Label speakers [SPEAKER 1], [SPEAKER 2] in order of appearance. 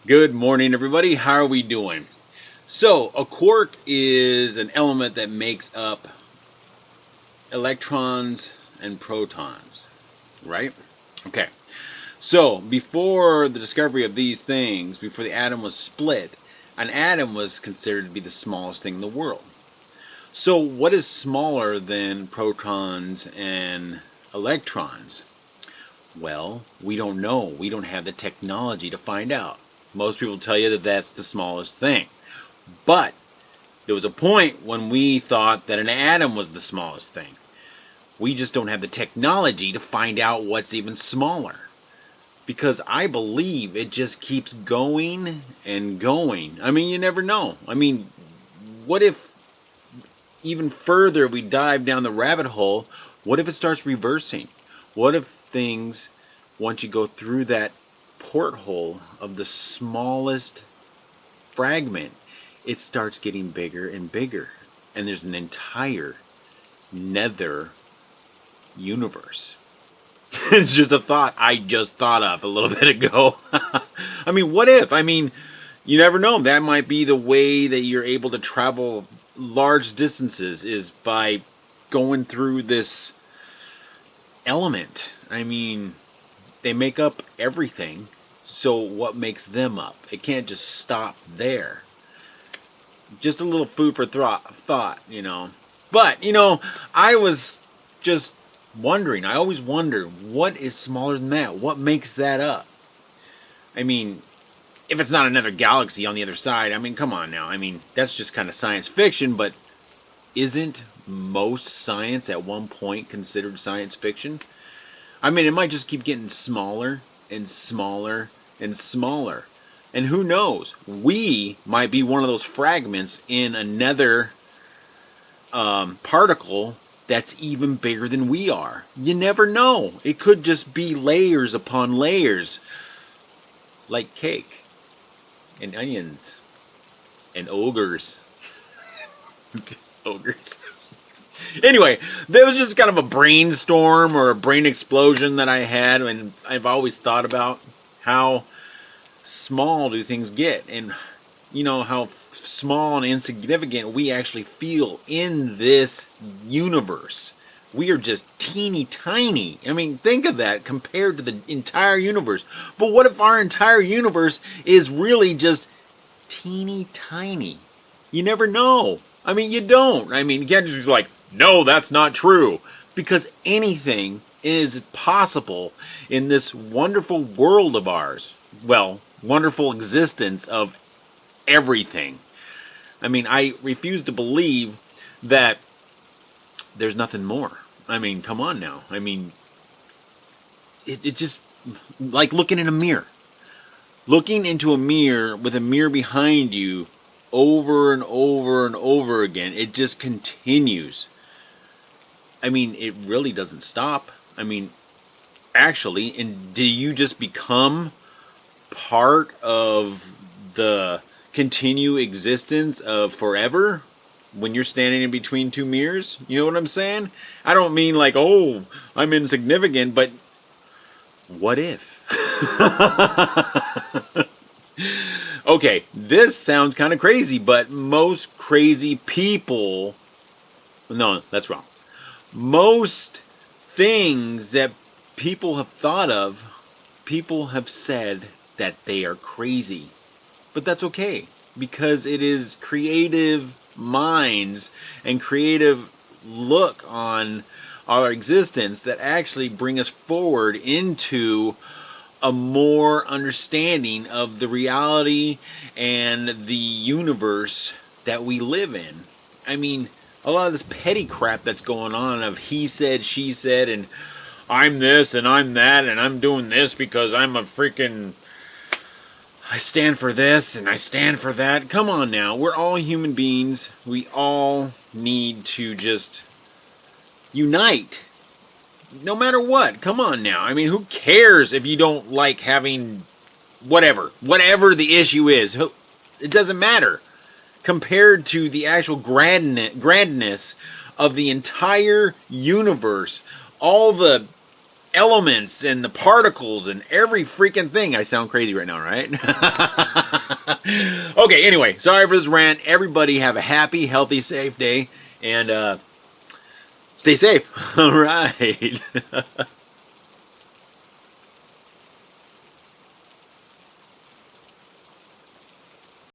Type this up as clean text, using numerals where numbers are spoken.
[SPEAKER 1] Good morning, everybody. How are we doing? So, a quark is an element that makes up electrons and protons, right? Okay. So, before the discovery of these things, before the atom was split, an atom was considered to be the smallest thing in the world. So, what is smaller than protons and electrons? Well, we don't know. We don't have the technology to find out. Most people tell you that that's the smallest thing. But there was a point when we thought that an atom was the smallest thing. We just don't have the technology to find out what's even smaller. Because I believe it just keeps going and going. I mean, you never know. I mean, what if even further we dive down the rabbit hole? What if it starts reversing? What if things, once you go through that porthole of the smallest fragment, it starts getting bigger and bigger, and there's an entire nether universe? It's just a thought I just thought of a little bit ago. I mean, what if? I mean, you never know. That might be the way that you're able to travel large distances, is by going through this element. I mean, they make up everything, so what makes them up? It can't just stop there. Just a little food for thought, you know. But, you know, I was just wondering. I always wonder, what is smaller than that? What makes that up? I mean, if it's not another galaxy on the other side, I mean, come on now. I mean, that's just kind of science fiction, but isn't most science at one point considered science fiction? I mean, it might just keep getting smaller and smaller and smaller. And who knows? We might be one of those fragments in another particle that's even bigger than we are. You never know. It could just be layers upon layers, like cake and onions and ogres. Ogres. Anyway, that was just kind of a brainstorm or a brain explosion that I had, and I've always thought about how small do things get, and you know how small and insignificant we actually feel in this universe. We are just teeny tiny. I mean, think of that compared to the entire universe. But what if our entire universe is really just teeny tiny? You never know. I mean, you don't. I mean, you can't just be like, no, that's not true. Because anything is possible in this wonderful world of ours. Well, wonderful existence of everything. I mean, I refuse to believe that there's nothing more. I mean, come on now. I mean, it just, like looking in a mirror. Looking into a mirror with a mirror behind you over and over and over again, it just continues. I mean, it really doesn't stop. I mean, actually, and do you just become part of the continue existence of forever when you're standing in between two mirrors? You know what I'm saying? I don't mean like, oh, I'm insignificant, but what if? Okay, this sounds kind of crazy, but most crazy people... No, that's wrong. Most things that people have thought of, people have said that they are crazy. But that's okay, because it is creative minds and creative look on our existence that actually bring us forward into a more understanding of the reality and the universe that we live in. I mean, a lot of this petty crap that's going on of he said, she said, and I'm this and I'm that and I'm doing this because I'm a freaking... I stand for this and I stand for that. Come on now. We're all human beings. We all need to just unite. No matter what. Come on now. I mean, who cares if you don't like having whatever the issue is? It doesn't matter. Compared to the actual grandness of the entire universe, all the elements and the particles and every freaking thing. I sound crazy right now, right? Okay, anyway, sorry for this rant. Everybody have a happy, healthy, safe day, and stay safe. All right.